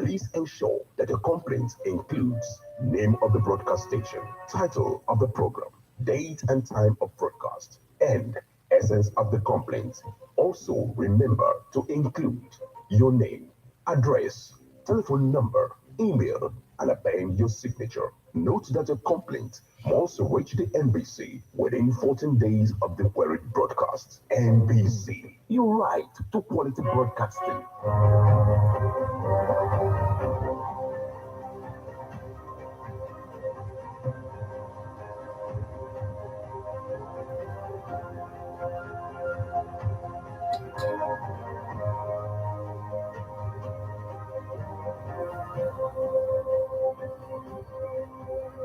Please ensure that your complaint includes name of the broadcast station, title of the program, date and time of broadcast, and essence of the complaint. Also, remember to include your name, address, telephone number, email, and append your signature. Note that your complaint must reach the NBC within 14 days of the queried broadcast. NBC, your right to quality broadcasting.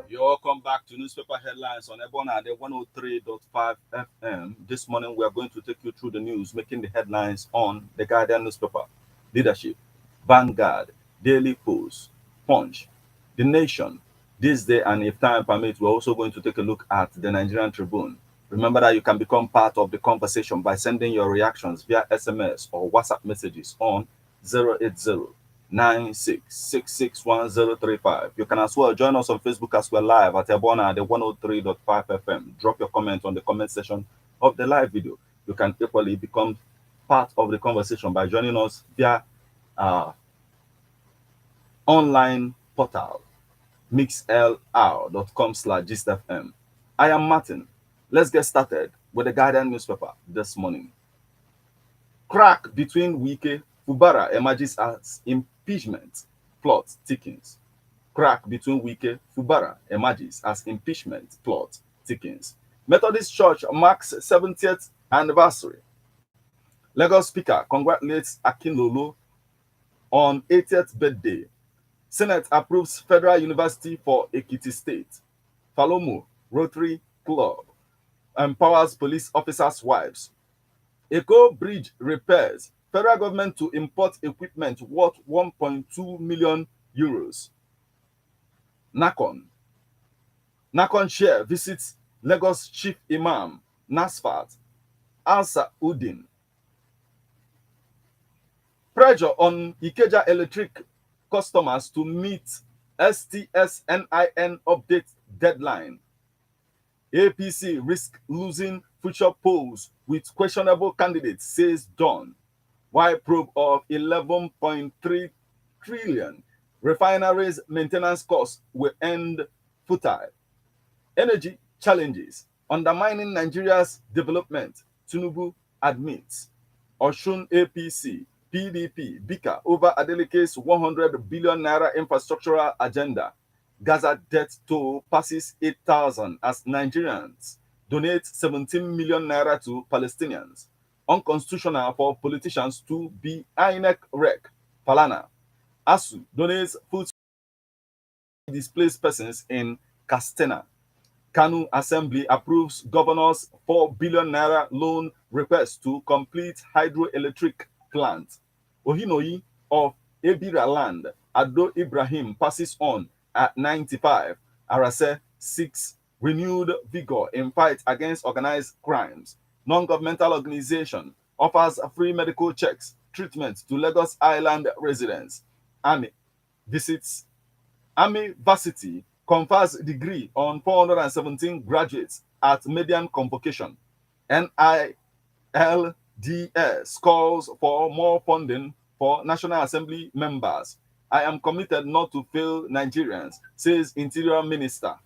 You're welcome back to Newspaper Headlines on Ebona at 103.5 FM. This morning, we are going to take you through the news making the headlines on the Guardian newspaper, Leadership, Vanguard, Daily Post, Punch, The Nation. This day, and if time permits, we're also going to take a look at the Nigerian Tribune. Remember that you can become part of the conversation by sending your reactions via SMS or WhatsApp messages on 080 96661035. You can as well join us on Facebook as well live at Ebona at the 103.5 FM. Drop your comment on the comment section of the live video. You can equally become part of the conversation by joining us via our online portal mixlr.com/gistfm. I am Martin. Let's get started with the Guardian newspaper this morning. Crack between Wike, Fubara emerges as impeachment plot thickens. Crack between Wike, Fubara emerges as impeachment plot thickens. Methodist Church marks 70th anniversary. Lagos Speaker congratulates Akinlolo on 80th birthday. Senate approves Federal University for Ekiti State. Falomo Rotary Club empowers police officers' wives. Eco Bridge repairs. Federal government to import equipment worth 1.2 million euros. Nakon Chair visits Lagos Chief Imam Nasfat Al-Saudin. Pressure on Ikeja Electric customers to meet STS NIN update deadline. APC risk losing future polls with questionable candidates, says Dawn. Why probe of 11.3 trillion refineries maintenance costs will end futile. Energy challenges undermining Nigeria's development, Tinubu admits. Osun APC, PDP, Bika over Adelike's 100 billion naira infrastructural agenda. Gaza death toll passes 8,000 as Nigerians donate 17 million naira to Palestinians. Unconstitutional for politicians to be INEC rec. Falana. ASU donates food to displaced persons in Castena. Kanu Assembly approves governor's 4 billion naira loan request to complete hydroelectric plant. Ohinoyi of Ebira land, Ado Ibrahim passes on at 95. Arase 6 renewed vigor in fight against organized crimes. Non-governmental organization offers free medical checks, treatment to Lagos Island residents. Army visits Army Varsity confers degree on 417 graduates at median convocation. NILDS calls for more funding for National Assembly members. I am committed not to fail Nigerians, says Interior Minister.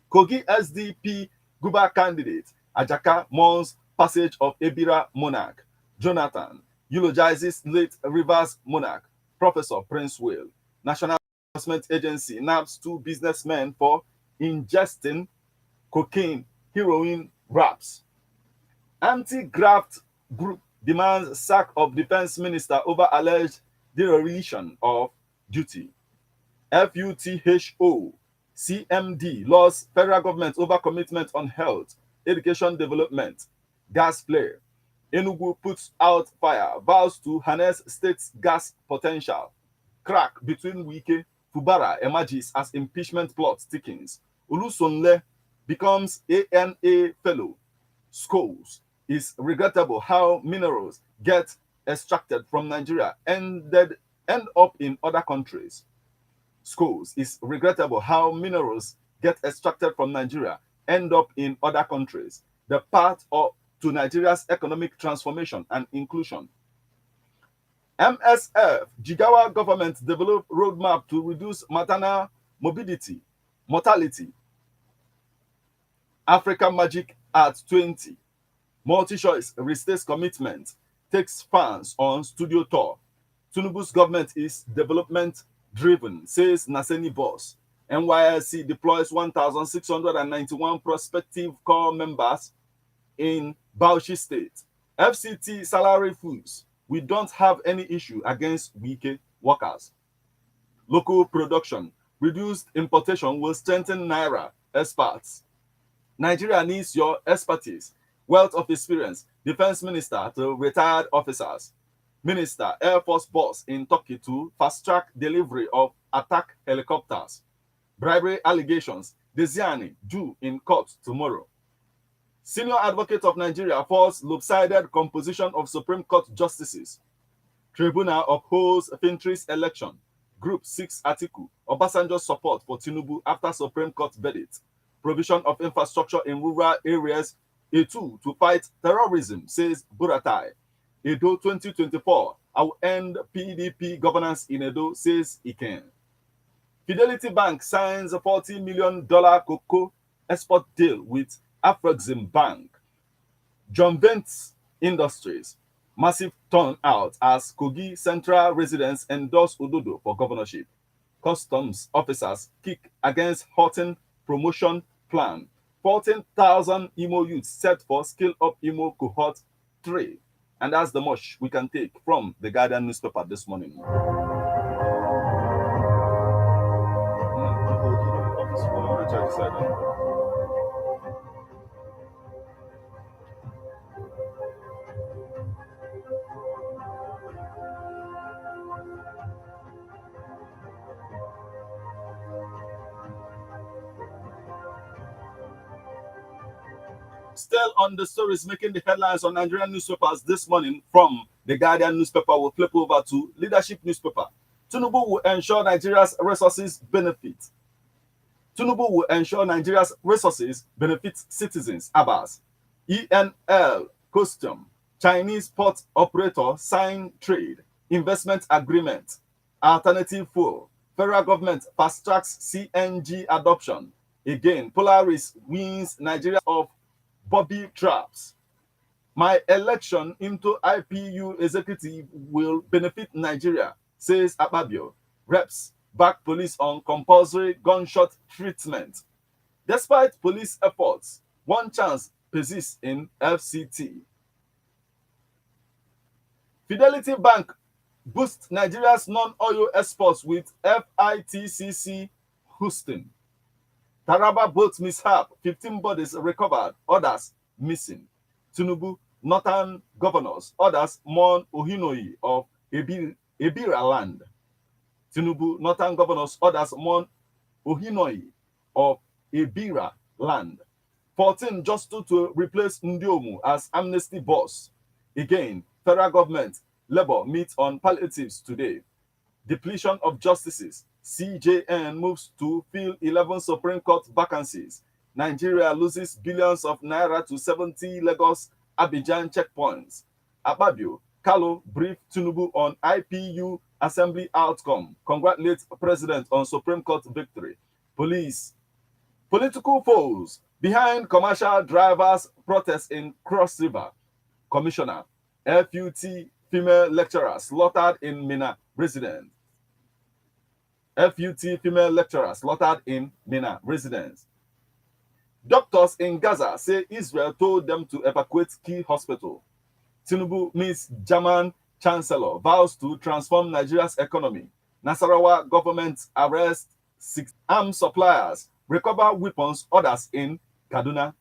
Kogi SDP Guba candidate Ajaka mourns passage of Ebira monarch. Jonathan eulogizes late Rivers monarch. Professor Prince Will. National Enforcement Agency nabbed 2 businessmen for ingesting cocaine, heroin wraps. Anti-graft group demands sack of defense minister over alleged dereliction of duty. FUTHO CMD lost federal government over commitment on health, education development. Gas flare. Enugu puts out fire, vows to harness state's gas potential. Crack between Wike, Fubara emerges as impeachment plot thickens. Olusonle becomes ANA fellow. Schools is regrettable how minerals get extracted from Nigeria ended end up in other countries. Schools, it's regrettable how minerals get extracted from Nigeria end up in other countries. The path to Nigeria's economic transformation and inclusion. MSF, Jigawa government developed roadmap to reduce maternal mortality. Africa Magic at 20. Multi-choice restates commitment, takes fans on studio tour. Tinubu's government is development driven, says Naseni boss. NYSC deploys 1,691 prospective corps members in Bauchi State. FCT salary foods. We don't have any issue against Wike workers. Local production. Reduced importation will strengthen Naira experts. Nigeria needs your expertise, wealth of experience. Defense Minister to retired officers. Minister, Air Force boss in Turkey to fast-track delivery of attack helicopters. Bribery allegations. Desiani due in court tomorrow. Senior Advocate of Nigeria falls lopsided composition of Supreme Court justices. Tribunal upholds Fintry's election. Group 6 article. Obasanjo's support for Tinubu after Supreme Court verdict. Provision of infrastructure in rural areas, a tool to fight terrorism, says Buratai. Edo 2024, I will end PDP governance in Edo, says Iken. Fidelity Bank signs a $40 million cocoa export deal with Afrexim Bank. John Vance Industries, massive turnout as Kogi Central residents endorse Ododo for governorship. Customs officers kick against Horton promotion plan. 14,000 Imo youths set for Skill Up Imo Cohort 3. And that's the much we can take from the Guardian newspaper this morning. Still on the stories making the headlines on Nigerian newspapers this morning from the Guardian newspaper, we'll flip over to Leadership newspaper. Tinubu will ensure Nigeria's resources benefit. Tinubu will ensure Nigeria's resources benefit citizens. Abbas. ENL Custom. Chinese port operator sign trade investment agreement. Alternative fuel. Federal government fast tracks CNG adoption. Again, Polaris wins Nigeria of Bobby traps. My election into IPU executive will benefit Nigeria, says Akpabio. Reps back police on compulsory gunshot treatment. Despite police efforts, one chance persists in FCT. Fidelity Bank boosts Nigeria's non-oil exports with FITCC Houston. Taraba boat mishap, 15 bodies recovered, others missing. Tinubu, northern governors, others mourn Ohinoi of Ebira land. Tinubu, northern governors, others mourn Ohinoi of Ebira land. 14 just to replace Ndiomu as amnesty boss. Again, federal government, Labour meets on palliatives today. Depletion of justices. CJN moves to fill 11 Supreme Court vacancies. Nigeria loses billions of naira to 70 Lagos Abidjan checkpoints. Akpabio, Kalo brief Tinubu on IPU assembly outcome. Congratulates President on Supreme Court victory. Police. Political foes behind commercial drivers' protest in Cross River. Commissioner. FUT female lecturer slaughtered in Mina residence. FUT female lecturer slaughtered in Mina residence. Doctors in Gaza say Israel told them to evacuate key hospital. Tinubu meets German chancellor, vows to transform Nigeria's economy. Nasarawa government arrests 6 arms suppliers, recover weapons, others in Kaduna.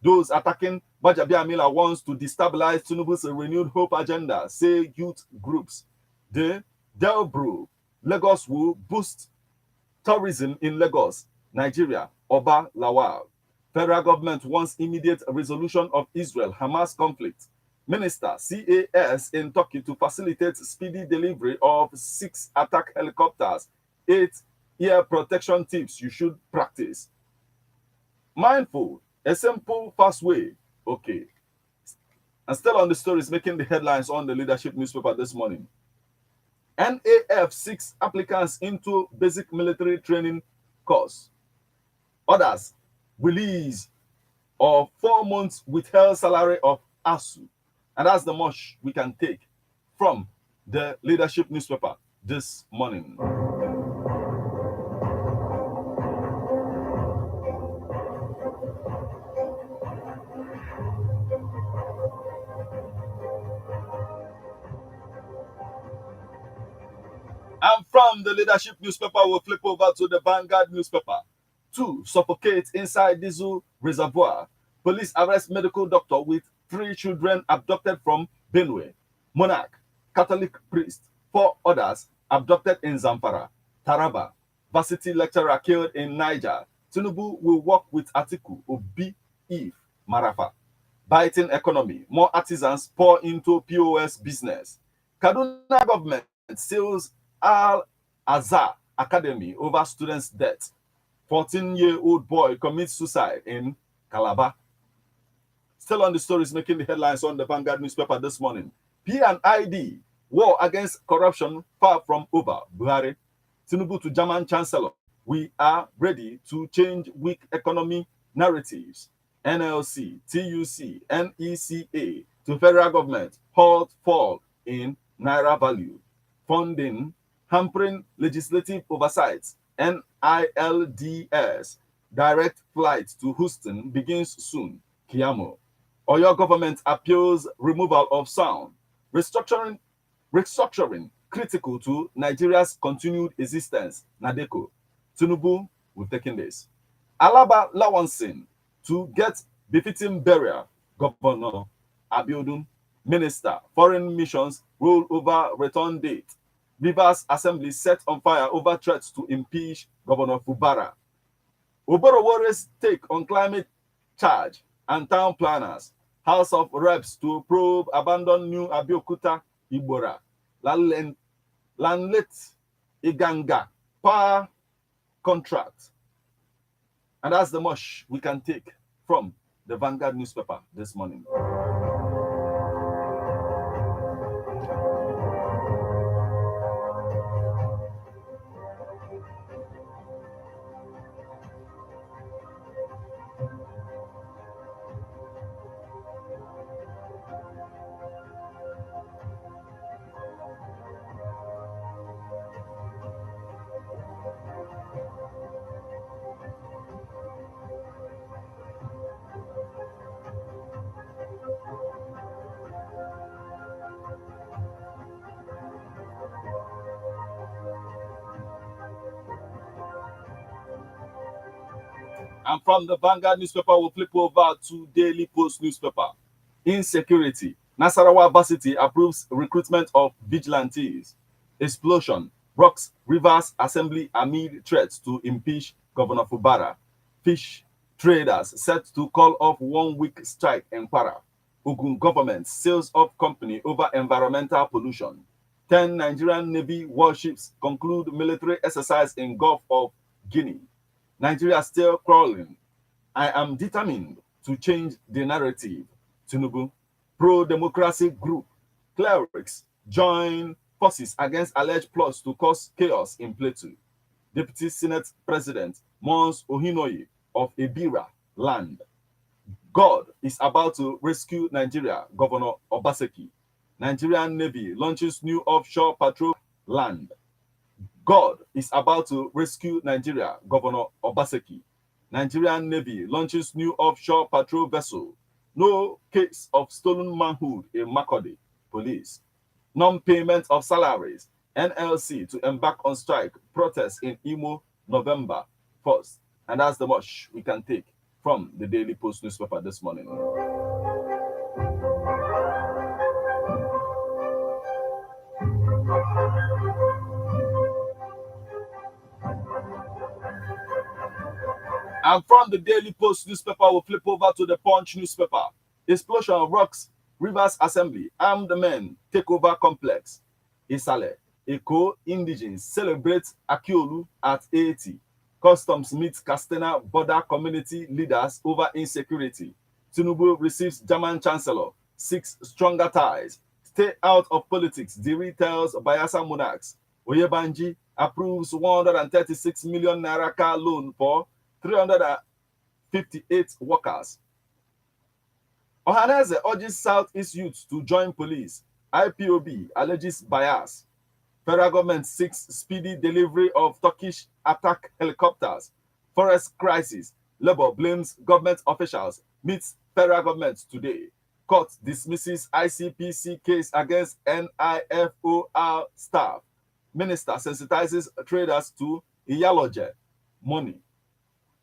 Those attacking Bajabiamila wants to destabilize Tinubu's renewed hope agenda, say youth groups. The Delbro, Lagos will boost tourism in Lagos, Nigeria, Oba Lawal. Federal government wants immediate resolution of Israel-Hamas conflict. Minister CAS in Turkey to facilitate speedy delivery of 6 attack helicopters, 8 air protection tips you should practice. Mindful, a simple, fast way. Okay. And still on the stories making the headlines on the leadership newspaper this morning. NAF 6 applicants into basic military training course. Others release of 4 months withheld salary of ASU. And that's the much we can take from the leadership newspaper this morning. And from the leadership newspaper, we'll flip over to the Vanguard newspaper. 2 suffocate inside diesel reservoir. Police arrest medical doctor with 3 children abducted from Benue. Monarch, Catholic priest, 4 others abducted in Zamfara. Taraba, varsity lecturer killed in Niger. Tinubu will work with Atiku, Obi, Eve, Marafa. Biting economy, more artisans pour into POS business. Kaduna government seals Al-Azhar Academy over students' death. 14-year-old boy commits suicide in Calabar. Still on the stories making the headlines on the Vanguard newspaper this morning. P&ID, war against corruption far from over. Buhari, Tinubu to German Chancellor. We are ready to change weak economy narratives. NLC, TUC, NECA to federal government. Halt fall in Naira value. Funding hampering legislative oversight. NILDS direct flight to Houston begins soon. Kiamo. Oyo government appeals removal of sound. Restructuring critical to Nigeria's continued existence. Nadeko. Tinubu will taken this. Alaba Lawansin to get befitting burial. Governor Abiodun. Minister, foreign missions roll over return date. Rivers Assembly set on fire over threats to impeach Governor Fubara. Oborowore's take on climate charge and town planners. House of Reps to probe abandoned new Abeokuta Ibora. Lanlet Iganga power contract. And that's the much we can take from the Vanguard newspaper this morning. And from the Vanguard newspaper, we'll flip over to Daily Post newspaper. Insecurity. Nasarawa Varsity approves recruitment of vigilantes. Explosion. Rocks Rivers Assembly amid threats to impeach Governor Fubara. Fish traders set to call off 1-week strike in Kwara. Ogun government sales off company over environmental pollution. 10 Nigerian Navy warships conclude military exercise in Gulf of Guinea. Nigeria still crawling. I am determined to change the narrative. Tinubu. Pro-democracy group. Clerics join forces against alleged plots to cause chaos in Plateau. Deputy Senate President mourns Ohinoyi of Ebira land. God is about to rescue Nigeria, Governor Obaseki. Nigerian Navy launches new offshore patrol land. God is about to rescue Nigeria, Governor Obaseki. Nigerian Navy launches new offshore patrol vessel. No case of stolen manhood in Makurdi. Police. Non-payment of salaries. NLC to embark on strike. Protest in Imo, November 1st. And that's the much we can take from the Daily Post newspaper this morning. And from the Daily Post newspaper, we'll flip over to the Punch newspaper. Explosion rocks Rivers Assembly, armed men take over complex. Isale, Eko indigenes celebrate Akiolu at 80. Customs meet Castena border community leaders over insecurity. Tinubu receives German Chancellor, seeks stronger ties. Stay out of politics, Diri tells Bayelsa monarchs. Oyebanji approves 136 million naira car loan for 358 workers. Ohaneze urges Southeast youth to join police. IPOB alleges bias. Federal government seeks speedy delivery of Turkish attack helicopters. Forest crisis. Labour blames government officials. Meets federal government today. Court dismisses ICPC case against NIFOR staff. Minister sensitizes traders to Iyaloje money.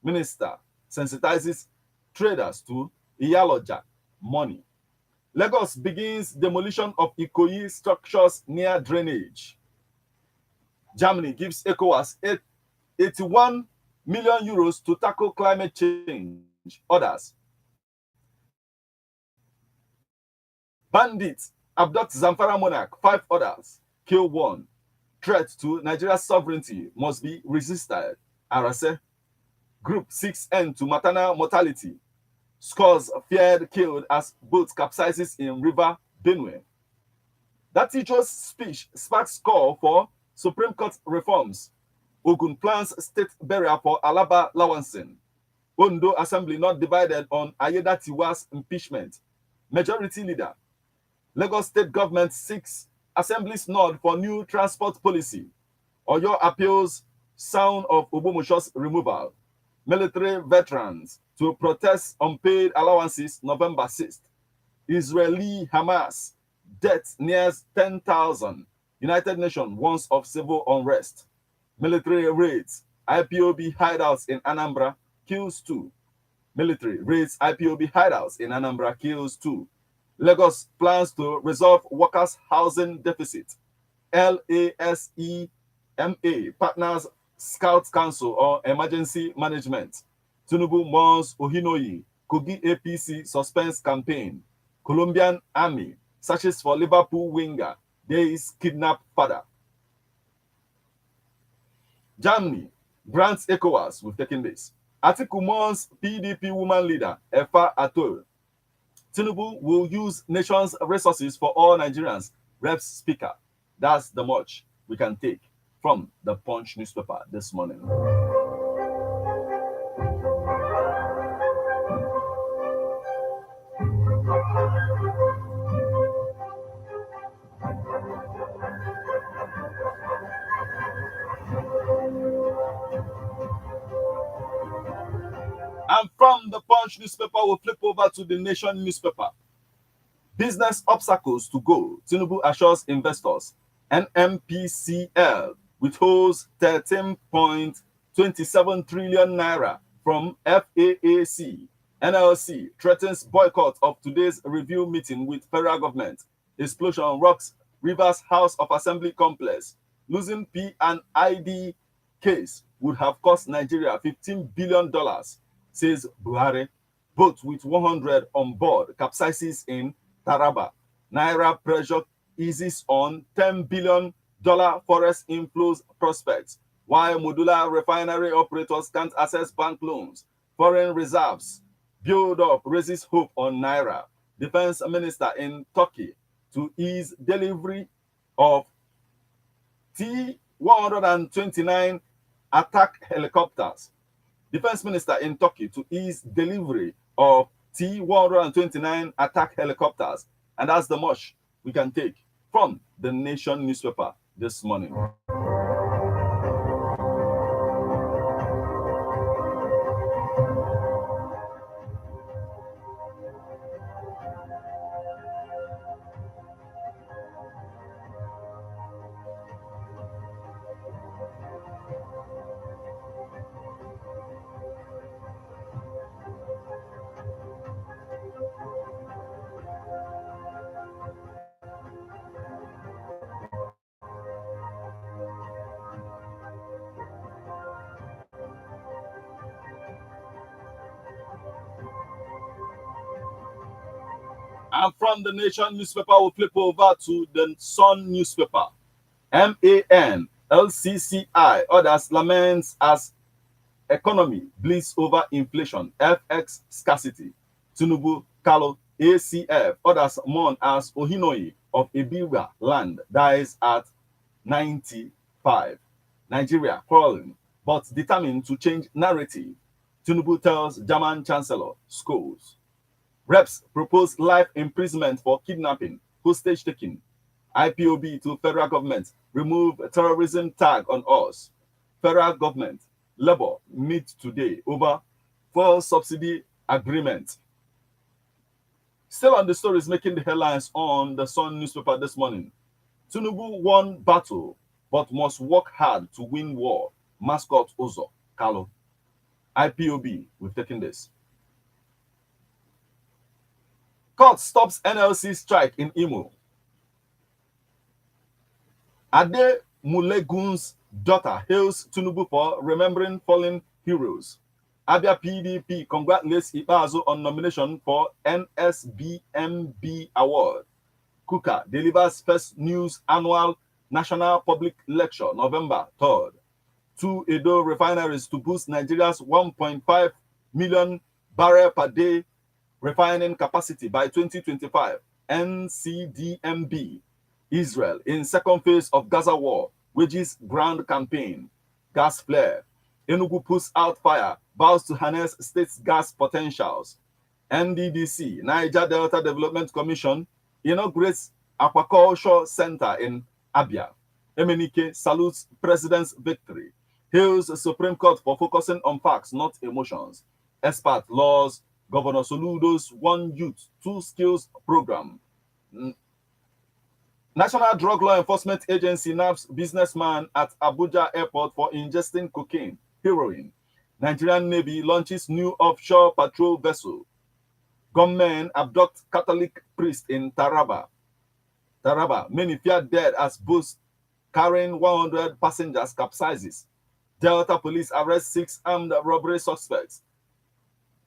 Minister sensitizes traders to Iyaloja money. Lagos begins demolition of Ikoyi structures near drainage. Germany gives ECOWAS 81 million euros to tackle climate change. Others. Bandits abduct Zamfara monarch, 5 others, kill 1. Threat to Nigeria's sovereignty must be resisted. Arase. Group 6 end to maternal mortality. Scores feared killed as boat capsizes in River Benue. That teacher's speech sparks call for Supreme Court reforms. Ogun plans state burial for Alaba Lawanson. Ondo Assembly not divided on Ayeda Tiwa's impeachment. Majority leader. Lagos State government seeks Assembly's nod for new transport policy. Oyo appeals sound of Obomosho's removal. Military veterans to protest unpaid allowances November 6th. Israeli Hamas death nears 10,000. United Nations warns of civil unrest. Military raids. IPOB hideouts in Anambra kills 2. Military raids IPOB hideouts in Anambra kills 2. Lagos plans to resolve workers' housing deficit. LASEMA partners Scouts Council on Emergency Management. Tinubu mourns Ohinoyi. Kogi APC suspends campaign. Colombian army searches for Liverpool winger. There is kidnapped father. Germany grants ECOWAS. We've taken this. Atiku mourns PDP woman leader Efa Atol. Tinubu will use nation's resources for all Nigerians. Reps Speaker. That's the much we can take from the Punch newspaper this morning. And from the Punch newspaper, we'll flip over to the Nation newspaper. Business obstacles to go. Tinubu assures investors. NMPCL withholds 13.27 trillion naira from FAAC. NLC threatens boycott of today's review meeting with federal government. Explosion rocks Rivers House of Assembly complex. Losing P&ID case would have cost Nigeria $15 billion, says Buhari. Boat with 100 on board capsizes in Taraba. Naira pressure eases on $10 billion forest inflows prospects, while modular refinery operators can't access bank loans. Foreign reserves build up raises hope on Naira. Defense minister in Turkey to ease delivery of T-129 attack helicopters. Defense minister in Turkey to ease delivery of T-129 attack helicopters. And that's the much we can take from the Nation newspaper this morning. And from the Nation newspaper, we'll flip over to the Sun newspaper. MAN, LCCI, others laments as economy bleeds over inflation, FX scarcity. Tinubu, Kalo, ACF, others mourn as Ohinoi of Ibiwa land dies at 95. Nigeria quarreling, but determined to change narrative. Tinubu tells German Chancellor Scholz. Reps propose life imprisonment for kidnapping, hostage taking. IPOB to federal government, remove terrorism tag on us. Federal government, Labour meet today over fuel subsidy agreement. Still on the stories making the headlines on the Sun newspaper this morning. Tinubu won battle, but must work hard to win war. Mascot Ozo, Kalo. IPOB, we've taken this. Court stops NLC strike in Imo. Ade Mulegun's daughter hails Tinubu for remembering fallen heroes. Abia PDP congratulates Ibazo on nomination for NSBMB Award. Kuka delivers first news annual national public lecture November 3rd. 2 Edo refineries to boost Nigeria's 1.5 million barrel per day refining capacity by 2025. NCDMB. Israel in second phase of Gaza war wages ground campaign. Gas flare. Enugu puts out fire, vows to harness state's gas potentials. NDDC, Niger Delta Development Commission, inaugurates aquaculture center in Abia. Emenike salutes president's victory. Hails Supreme Court for focusing on facts, not emotions. Expert laws, Governor Soludo's One Youth, Two Skills program. National Drug Law Enforcement Agency nabbs businessman at Abuja Airport for ingesting cocaine, heroin. Nigerian Navy launches new offshore patrol vessel. Gunmen abduct Catholic priest in Taraba. Many feared dead as bus carrying 100 passengers capsizes. Delta police arrest 6 armed robbery suspects.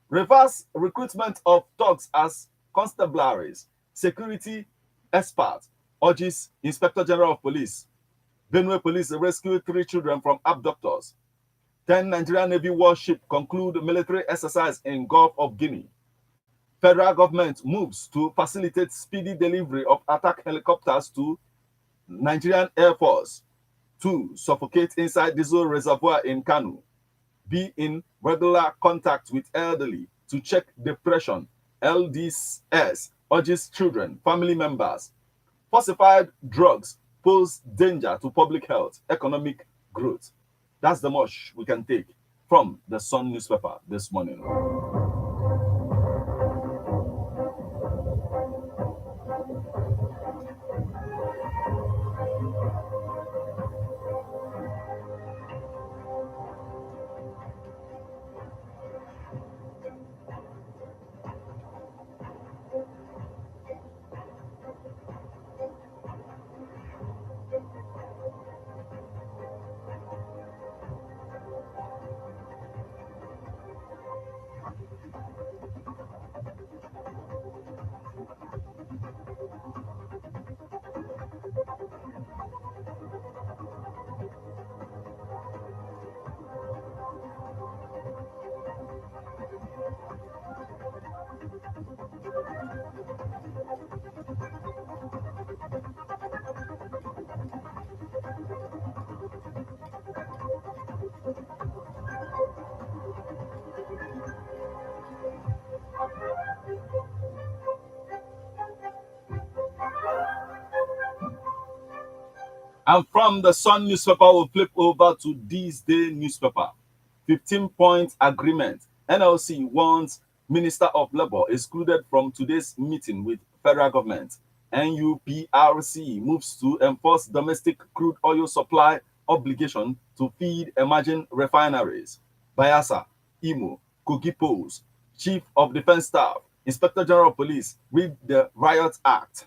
Reverse recruitment of thugs as constabularies. Security expert urges Inspector General of Police. Benue Police rescued 3 children from abductors. 10 Nigerian Navy warship conclude military exercise in Gulf of Guinea. Federal government moves to facilitate speedy delivery of attack helicopters to Nigerian Air Force. 2 suffocate inside diesel reservoir in Kanu. Be in regular contact with elderly to check depression. LDS urges children, family members. Falsified drugs pose danger to public health, economic growth. That's the much we can take from the Sun newspaper this morning. And from the Sun newspaper, we'll flip over to this day newspaper. 15-point agreement. NLC wants Minister of Labour excluded from today's meeting with federal government. NUPRC moves to enforce domestic crude oil supply obligation to feed emerging refineries. Bayelsa, Imo, Kogi Post, Chief of Defense Staff, Inspector General of Police read the Riot Act.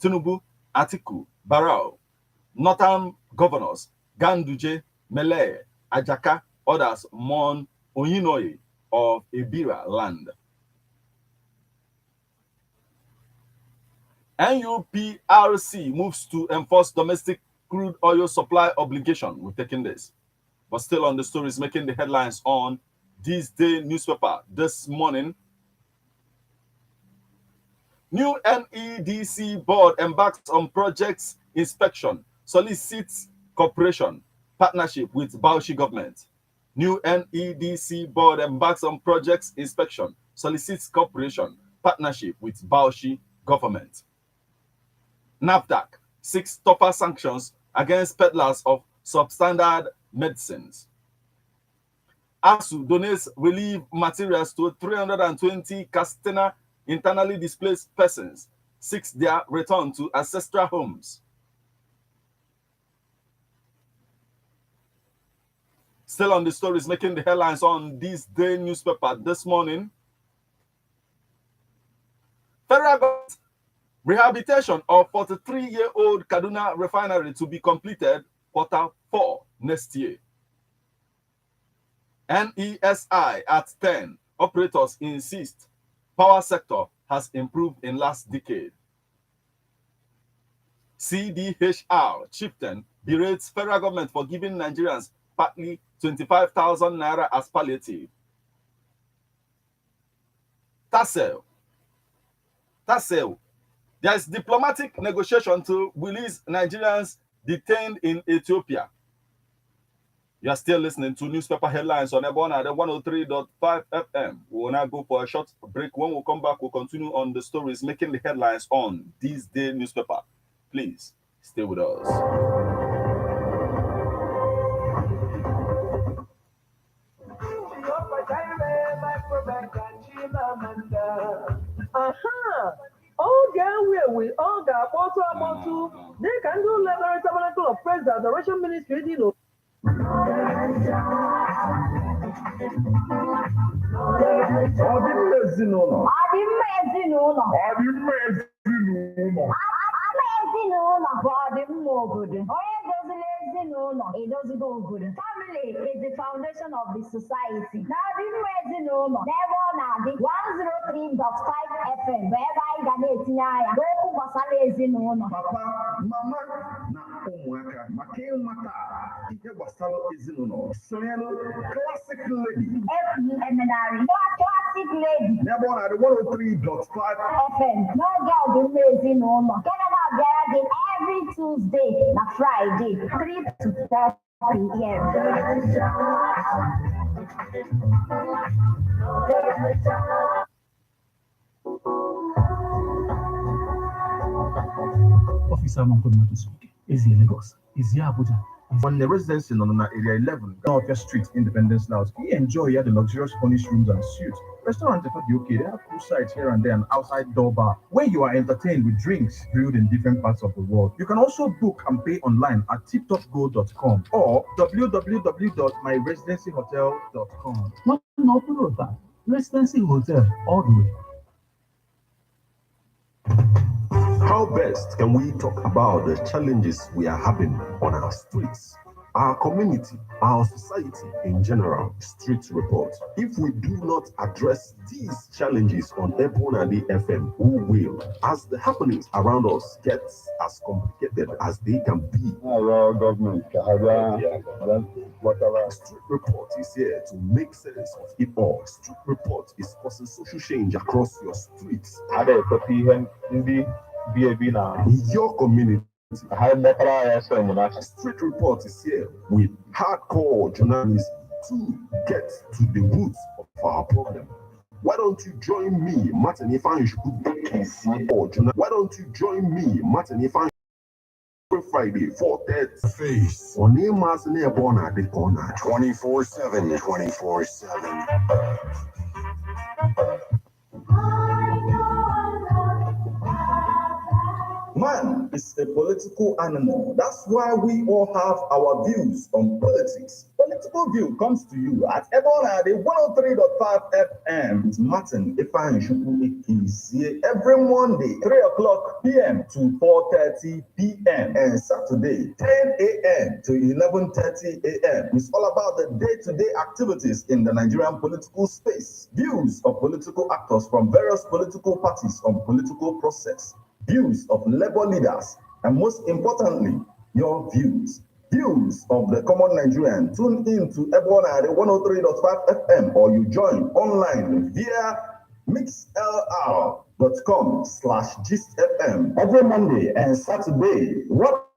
Tinubu, Atiku, Barrow. Northern governors, Ganduje, Mele, Ajaka, others mourn Oyinoi of Ebira land. NUPRC moves to enforce domestic crude oil supply obligation. We've taken this. But still on the stories making the headlines on this day newspaper this morning. New NEDC board embarks on projects inspection, solicits cooperation, partnership with Bauchi government. New NEDC board embarks on projects inspection, solicits cooperation, partnership with Bauchi government. NAFDAC seeks tougher sanctions against peddlers of substandard medicines. ASU donates relief materials to 320 Castena internally displaced persons, seeks their return to ancestral homes. Still on the stories making the headlines on this day newspaper this morning. Federal government rehabilitation of 43-year-old Kaduna refinery to be completed Q4 next year. NESI at 10. Operators insist power sector has improved in last decade. CDHR chieftain berates federal government for giving Nigerians partly 25,000 naira as palliative. Tassel. There is diplomatic negotiation to release Nigerians detained in Ethiopia. You are still listening to newspaper headlines on Ebona, the 103.5 FM. We will now go for a short break. When we come back, we'll continue on the stories making the headlines on this day newspaper. Please stay with us. Oge we all got photo they can do level tabernacle of praise the adoration ministry dị n'o. Family is the foundation of the society. Now, never 103.5 FM, wherever I Papa, Mama, na ụmụaka maka ịmata ihe gbasara ezinụlọ sonyelu classic lady. Classic lady. N'ebe ọ na-adị 103.5 FM. No girl dị mma ezinụlọ. Canada bịara gị every Tuesday na Friday 3 to 4 p.m. Officer Monkomatu speaking. Is he Lagos? Is he Abuja? On the residency in Area 11, North Street, Independence Lounge. We enjoy here the luxurious furnished rooms and suites. Restaurant is not okay. They have cool sites here and there, and outside door bar where you are entertained with drinks brewed in different parts of the world. You can also book and pay online at tiptopgo.com or www.myresidencyhotel.com. Not below that. Residency Hotel, all the way. How best can we talk about the challenges we are having on our streets, our community, our society in general? Street report. If we do not address these challenges on Ebonadi FM, who will? As the happenings around us get as complicated as they can be. Our government, whatever. Street report is here to make sense of it all. Street report is causing social change across your streets. In your community. Street report is here with hardcore journalism to get to the roots of our problem. Why don't you join me, Martin Ifan? Why don't you join me, Martin Ifan? Friday, 4:30 face on Emas Nebona the corner 24/7. Man is a political animal. That's why we all have our views on politics. Political View comes to you at Ebona, the 103.5 FM with Martin Ifan every Monday, 3 o'clock p.m. to 4:30 p.m. and Saturday, 10 a.m. to 11:30 a.m. It's all about the day-to-day activities in the Nigerian political space. Views of political actors from various political parties on political process. views of labor leaders, and most importantly, your views. Views of the common Nigerian. Tune in to Ebona 103.5 FM or you join online via mixlr.com/gistfm every Monday and Saturday. What?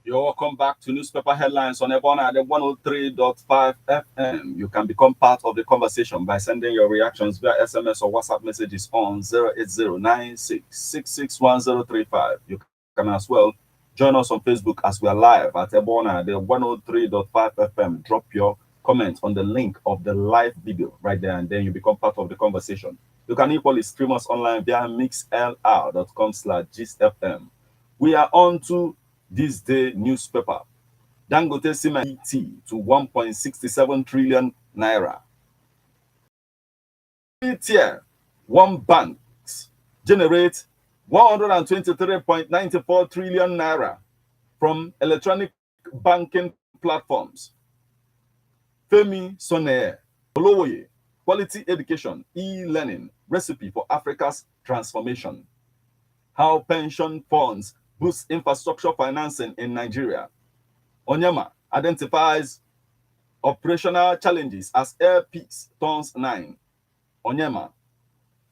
You're welcome back to Newspaper Headlines on Ebona at the 103.5 FM. You can become part of the conversation by sending your reactions via SMS or WhatsApp messages on 08096661035. You can as well join us on Facebook as we are live at Ebona at the 103.5 FM. Drop your comment on the link of the live video right there, and then you become part of the conversation. You can equally stream us online via mixlr.com/gistfm. We are on to this day newspaper. Dangote Cement to 1.67 trillion naira. Tier 1 banks generate 123.94 trillion naira from electronic banking platforms. Femi Soneye, Olowoye, quality education, e-learning, recipe for Africa's transformation. How pension funds boost infrastructure financing in Nigeria. Onyema identifies operational challenges as Air Peace turns 9. Onyema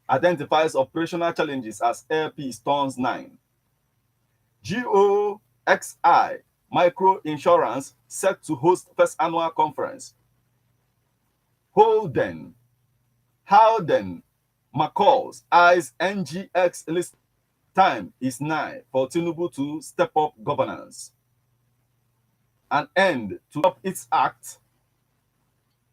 identifies operational challenges as Air Peace turns 9. GOXI Micro Insurance set to host first annual conference. Howden McCall's eyes NGX list. Time is nigh for Tinubu to step up governance. An end to up its act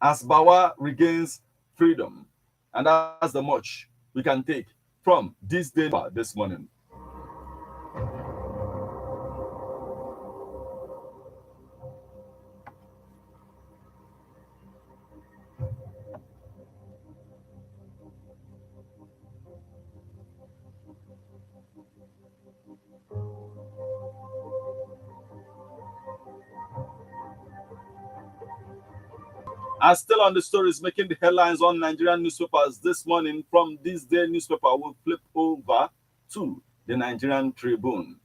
as Bawa regains freedom. And that's the much we can take from this day this morning. And still on the stories making the headlines on Nigerian newspapers this morning, from this day newspaper, we'll flip over to the Nigerian Tribune.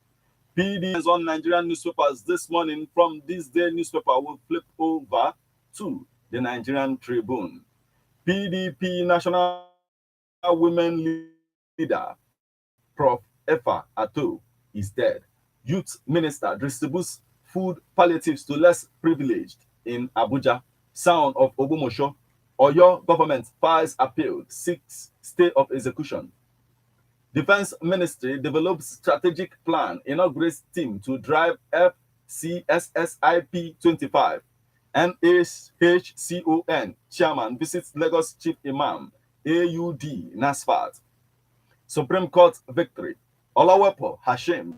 PD is on Nigerian newspapers this morning, from this day newspaper, we'll flip over to the Nigerian Tribune. PDP National Women Leader, Prof. Efa Ato, is dead. Youth Minister distributes food palliatives to less privileged in Abuja. Sound of Ogumosho. Oyo government files appeal, seeks stay of execution. Defense Ministry develops strategic plan, inaugurates team to drive FCSSIP 25. NHCON chairman visits Lagos Chief Imam, AUD NASFAT. Supreme Court victory. Olawepo Hashim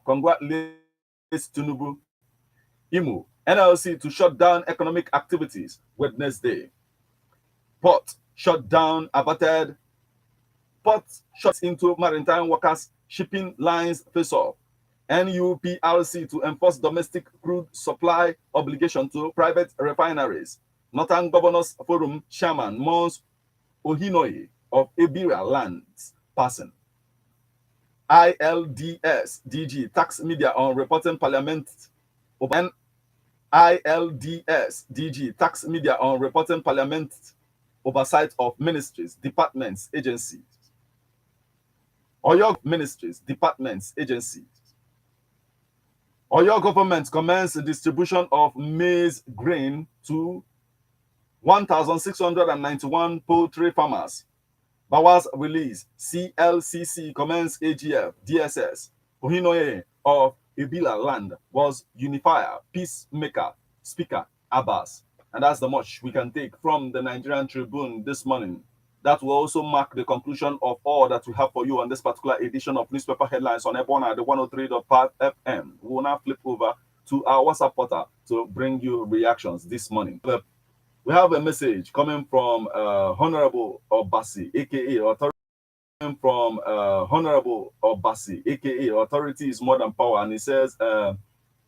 congratulates Tinubu. Imo, NLC to shut down economic activities Wednesday. Port shut down averted. Port shuts into maritime workers. Shipping lines face off. NUPRC to enforce domestic crude supply obligation to private refineries. Northern Governors Forum chairman Mons Ohinoyi of Ebira lands passing. ILDS DG tax media on reporting parliament. ILDS DG tax media on reporting parliament oversight of ministries, departments, agencies. Oyo ministries, departments, agencies. Oyo government commenced the distribution of maize grain to 1,691 poultry farmers. Bawa's release, CLCC commenced AGF, DSS, Ohinoye of Ibila land was unifier, peacemaker, speaker, Abbas. And that's the much we can take from the Nigerian Tribune this morning. That will also mark the conclusion of all that we have for you on this particular edition of Newspaper Headlines on Ebona, the 103.5 FM. We will now flip over to our WhatsApp portal to bring you reactions this morning. We have a message coming from Honorable Obasi, aka Authority, from Honorable Obasi, aka Authority is More Than Power, and he says,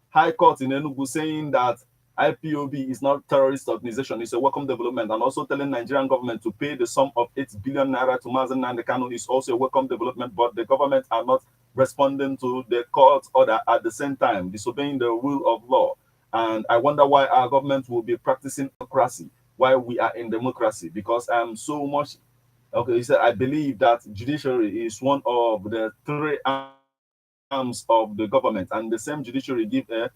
High Court in Enugu saying that IPOB is not a terrorist organization. It's a welcome development, and also telling Nigerian government to pay the sum of 8 billion naira to Mazen Nandekano is also a welcome development, but the government are not responding to the court order at the same time, disobeying the rule of law. And I wonder why our government will be practicing democracy while we are in democracy, because I'm so much, okay, he said, I believe that judiciary is one of the three arms of the government, and the same judiciary give a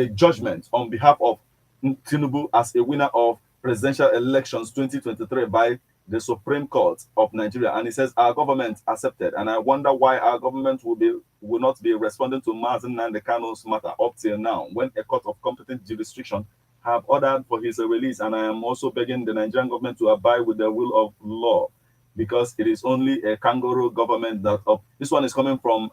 judgment on behalf of Tinubu as a winner of presidential elections 2023 by the Supreme Court of Nigeria. And he says our government accepted, and I wonder why our government will not be responding to Mazen Nandekano's matter up till now, when a court of competent jurisdiction have ordered for his release. And I am also begging the Nigerian government to abide with the rule of law, because it is only a kangaroo government that this one is coming from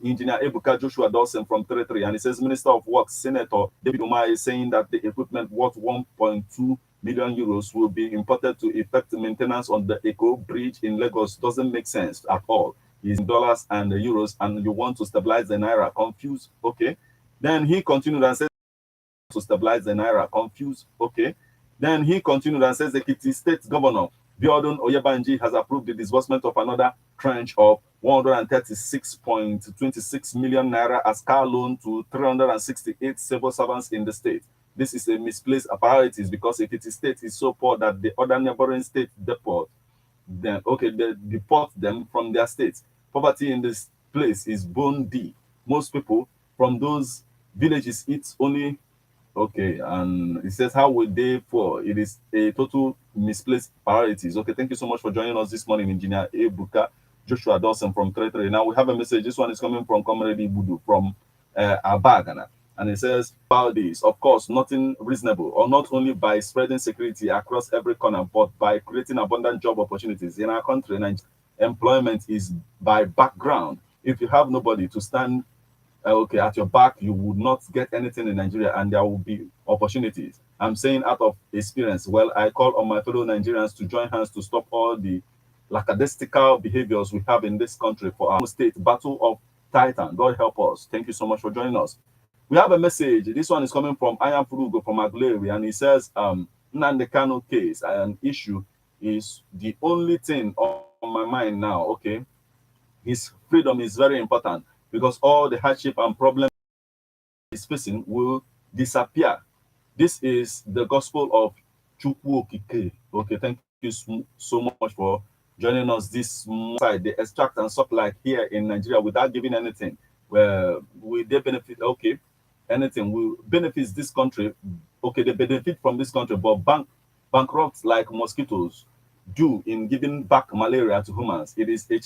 Engineer Ebuka Joshua Dawson from 33, and he says Minister of Works Senator David Umar is saying that the equipment worth 1.2 million euros will be imported to effect maintenance on the Eco Bridge in Lagos. Doesn't make sense at all. It's in dollars and euros, and you want to stabilize the naira. Confused? Okay. Then he continued and said to stabilize the naira. Confused? Okay. Then he continued and says the Ekiti State Governor Biodun Oyebanji has approved the disbursement of another tranche of 136.26 million naira as car loan to 368 civil servants in the state. This is a misplaced priorities, because Ekiti State is so poor that the other neighboring state deport them. Okay, they deport them from their states. Poverty in this place is bone deep. Most people from those villages eat only. Okay, and it says, how would they for? It is a total misplaced priorities. Okay, thank you so much for joining us this morning, Engineer Ebuka Joshua Dawson from 33. Now we have a message. This one is coming from Comrade Budu from Abagana. And it says, about this, of course, nothing reasonable, or not only by spreading security across every corner, but by creating abundant job opportunities in our country. And employment is by background. If you have nobody to stand at your back, you would not get anything in Nigeria, and there will be opportunities. I'm saying out of experience. Well, I call on my fellow Nigerians to join hands to stop all the lackadaisical behaviors we have in this country for our state. Battle of Titan. God help us. Thank you so much for joining us. We have a message. This one is coming from Ayan Furugo from Aguleri, and he says, Nnamdi Kanu case, an issue is the only thing on my mind now. Okay, his freedom is very important, because all the hardship and problems he's facing will disappear. This is the gospel of Chukwu Okike. Okay, thank you so much for joining us this side. They extract and suck like here in Nigeria without giving anything. Well, will they benefit? Okay, anything will benefit this country. Okay, they benefit from this country, but bankrupts like mosquitoes do in giving back malaria to humans. It is a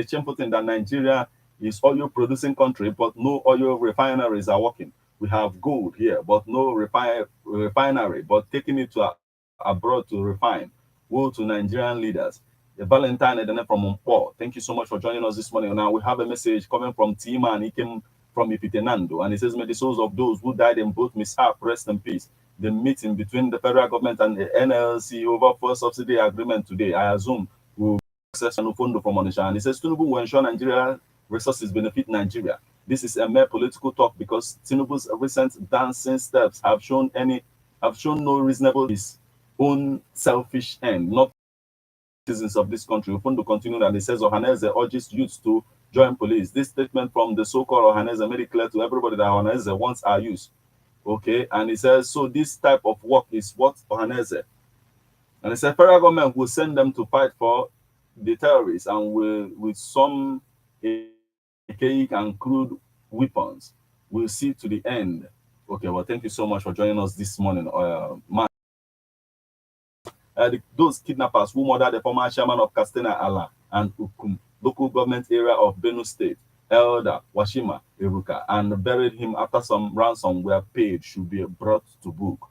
shameful thing that Nigeria is oil producing country, but no oil refineries are working. We have gold here, but no refinery, but taking it to abroad to refine. Woe to Nigerian leaders. Valentine Edene from Mpo. Thank you so much for joining us this morning. Now we have a message coming from Tima, and he came from Ipitenando, and he says, may the souls of those who died in both mishap rest in peace. The meeting between the federal government and the NLC over fuel subsidy agreement today, I assume, will access Anufondo from Onisha. And he says, Tinubu will ensure Nigeria resources benefit Nigeria. This is a mere political talk, because Tinubu's recent dancing steps have shown no reasonable his own selfish end, not citizens of this country. Ufondo continued, and he says Ohaneze urges youths to join police. This statement from the so-called Ohaneze made it clear to everybody that Ohaneze wants our youth Okay, and he says, so this type of work is what Ohaneze. And he said federal government will send them to fight for the terrorists and will with some archaic and crude weapons. We'll see to the end. Okay, well, thank you so much for joining us this morning, those kidnappers who murdered the former chairman of Castena Allah and Ukum, local government area of Benue State, Elder Washima Eruka, and buried him after some ransom were paid should be brought to book.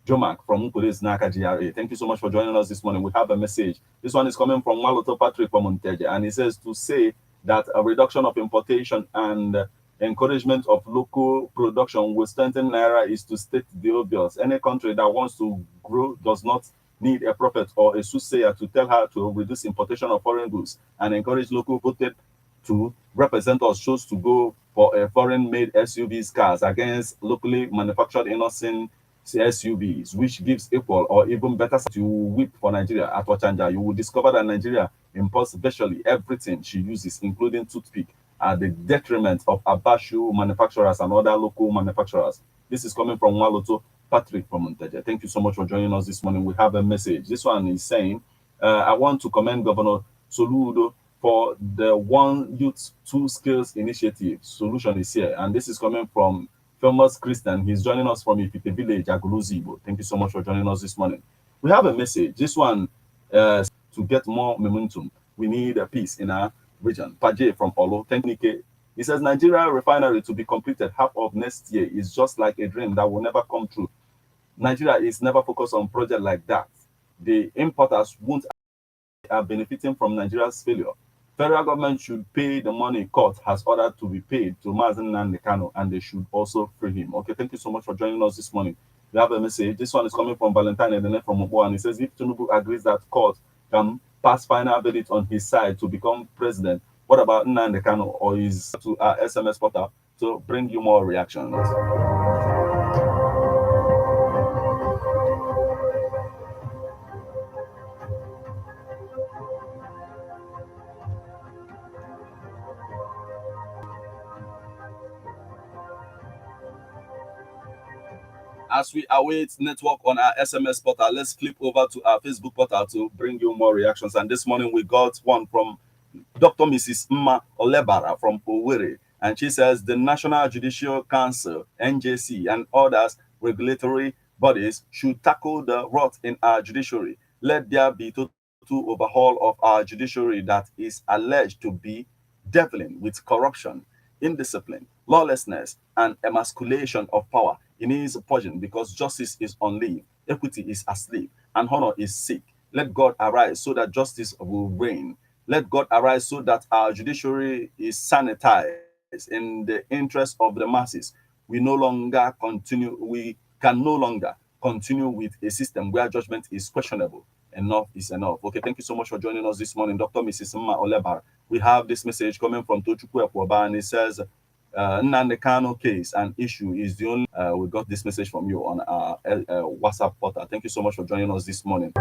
Jomak from Ukule's Naka GRA. Thank you so much for joining us this morning. We have a message. This one is coming from Waloto Patrick from Monteja, and he says to say that a reduction of importation and encouragement of local production will strengthen Naira is to state the obvious. Any country that wants to grow does not need a prophet or a soothsayer to tell her to reduce importation of foreign goods and encourage local voted to represent us chose to go for a foreign-made SUVs cars against locally manufactured innocent SUVs, which gives equal or even better to whip for Nigeria at Wachanja. You will discover that Nigeria imports virtually everything she uses, including toothpick, at the detriment of Abashu manufacturers and other local manufacturers. This is coming from Waloto Patrick from Monteja. Thank you so much for joining us this morning. We have a message. This one is saying, I want to commend Governor Soludo for the One Youth Two Skills Initiative. Solution is here. And this is coming from famous Christian. He's joining us from Ifite Village, Aguluzibo. Thank you so much for joining us this morning. We have a message. This one, to get more momentum, we need a peace in our region. Paje from Olo. Thank you. He says, Nigeria refinery to be completed half of next year is just like a dream that will never come true. Nigeria is never focused on project like that. The importers won't are benefiting from Nigeria's failure. Federal government should pay the money court has ordered to be paid to Mazen Nandekano, and they should also free him. Okay, thank you so much for joining us this morning. We have a message. This one is coming from Valentine Edene from Obo, and he says, if Tinubu agrees that court can pass final verdict on his side to become president, what about Nandekano or his to our SMS portal to bring you more reactions? As we await network on our SMS portal, let's flip over to our Facebook portal to bring you more reactions. And this morning we got one from Dr. Mrs. Mma Olebara from Owerri. And she says the National Judicial Council, NJC, and others regulatory bodies should tackle the rot in our judiciary. Let there be total overhaul of our judiciary that is alleged to be dealing with corruption, indiscipline, lawlessness, and emasculation of power. It needs purging because justice is on leave, equity is asleep, and honor is sick. Let God arise so that justice will reign. Let God arise so that our judiciary is sanitized in the interest of the masses. We can no longer continue with a system where judgment is questionable. Enough is enough. Okay, thank you so much for joining us this morning, Dr. Mrs. Mma Olebar. We have this message coming from Tochukwu Ekwoba, and it says, Nnamdi Kanu case and issue is the only. We got this message from you on our WhatsApp portal. Thank you so much for joining us this morning.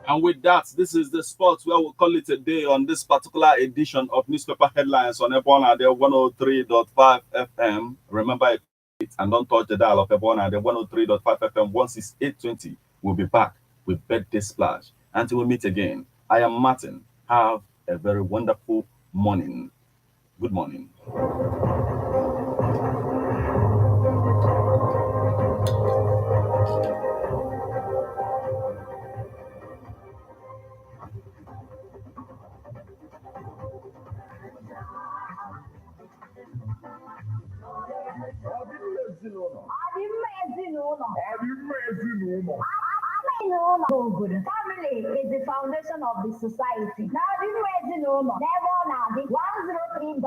And with that, this is the spot where we'll call it a day on this particular edition of Newspaper Headlines on Ebona, the 103.5 FM. Remember it and don't touch the dial of Ebona, the 103.5 FM. Once it's 8:20, we'll be back with Birthday Splash. Until we meet again, I am Martin. Have a very wonderful morning. Good morning. Family is the foundation of the society. Now, this way, never now, the 103.5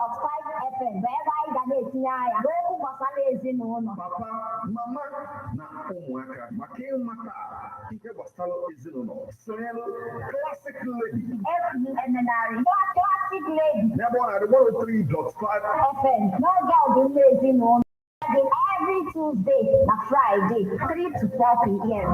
FM, wherever I can get here, go to Papa, Mama, na ụmụaka maka ịmata ihe gbasara ezinụlọ sonyelu classic lady. FUNNRE, classic lady. N'ebe ọ na-adị 103.5 FM, no girl the ezinụlọ. Every Tuesday and Friday, 3 to 4 p.m.